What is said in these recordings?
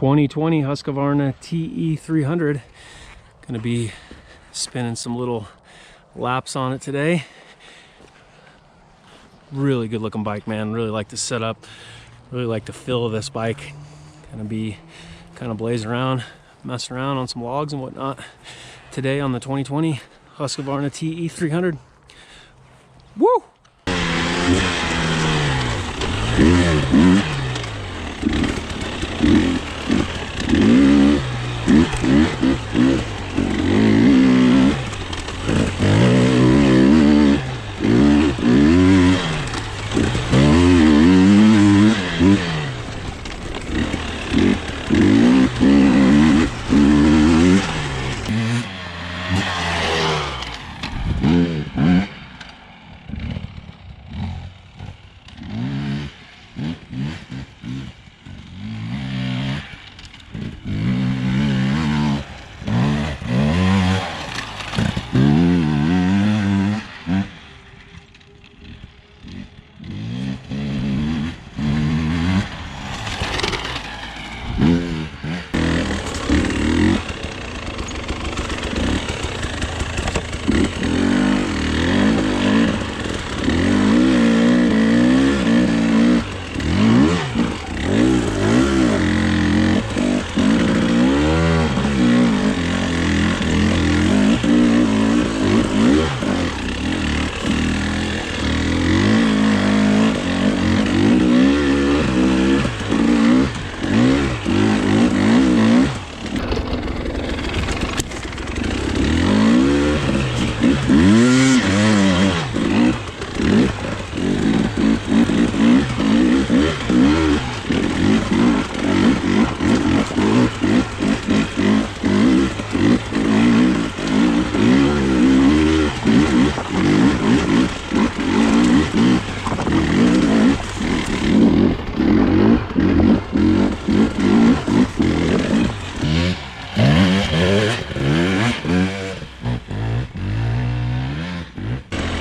2020 Husqvarna TE300. Gonna be spinning some little laps on it today. Really good looking bike, man. Really like the setup. Really like the feel of this bike. Gonna be kind of blazing around, messing around on some logs and whatnot today on the 2020 Husqvarna TE300. Woo!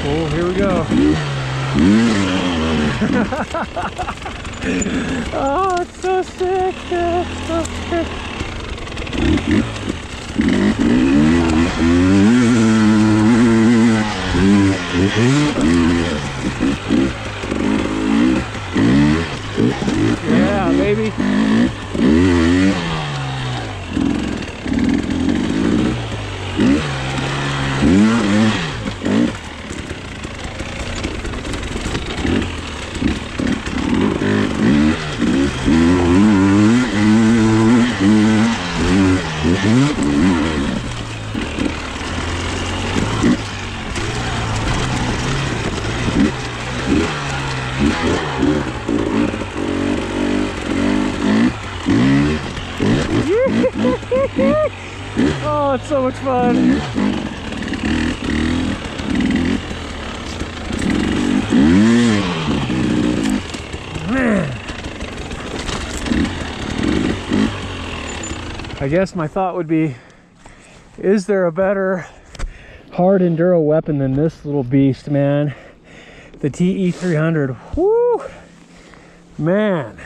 Oh, here we go. Oh, it's so sick. It's so sick. Yeah, baby. Oh, it's so much fun. Man. I guess my thought would be, is there a better hard enduro weapon than this little beast, man? The TE300. Woo! Man.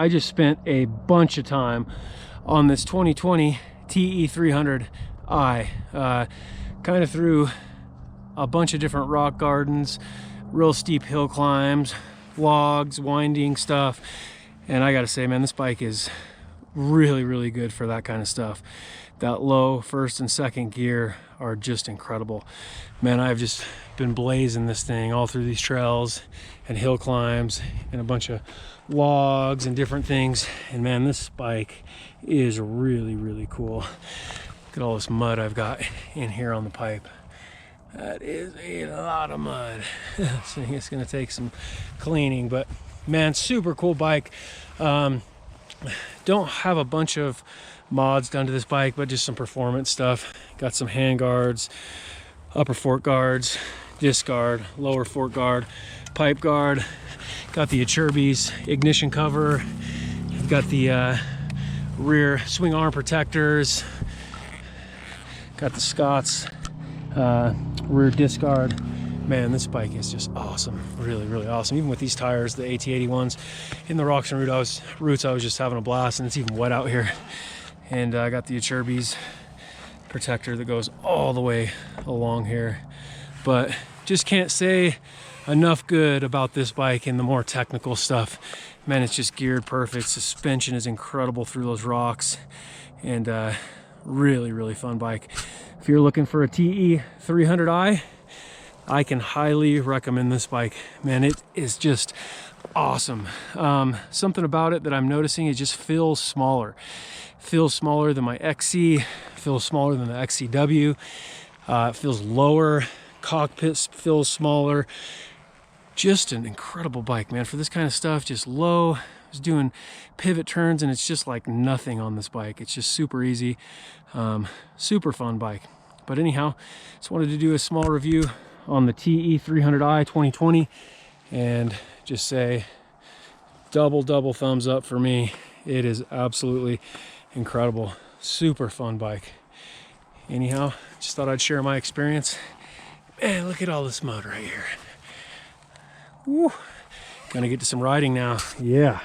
I just spent a bunch of time on this 2020 TE300i, kind of through a bunch of different rock gardens, real steep hill climbs, logs, winding stuff. And I gotta say, man, this bike is really, really good for that kind of stuff. That low first and second gear are just incredible. Man, I've just been blazing this thing all through these trails and hill climbs and a bunch of logs and different things. And man, this bike is really, really cool. Look at all this mud I've got in here on the pipe. That is a lot of mud. So it's gonna take some cleaning, but man, super cool bike. Don't have a bunch of mods done to this bike, but just some performance stuff. Got some hand guards, upper fork guards, disc guard, lower fork guard, pipe guard. Got the HUSQVARNA ignition cover. Got the rear swing arm protectors. Got the Scott's rear disc guard. Man, this bike is just awesome. Really, really awesome. Even with these tires, the AT81s, in the rocks and roots, I was just having a blast, and it's even wet out here. And I got the HUSQVARNA protector that goes all the way along here. But just can't say enough good about this bike and the more technical stuff. Man, it's just geared perfect. Suspension is incredible through those rocks. And really, really fun bike. If you're looking for a TE300i, I can highly recommend this bike. Man, it is just awesome. Something about it that I'm noticing, it just feels smaller. Feels smaller than my XC, feels smaller than the XCW. It feels lower, cockpit feels smaller. Just an incredible bike, man, for this kind of stuff. Just low. I was doing pivot turns and it's just like nothing on this bike. It's just super easy, super fun bike. But anyhow, just wanted to do a small review on the TE300i 2020 and just say double thumbs up for me. It is absolutely incredible, super fun bike. Anyhow, just thought I'd share my experience. Man, look at all this mud right here. Woo. Gonna get to some riding now. Yeah.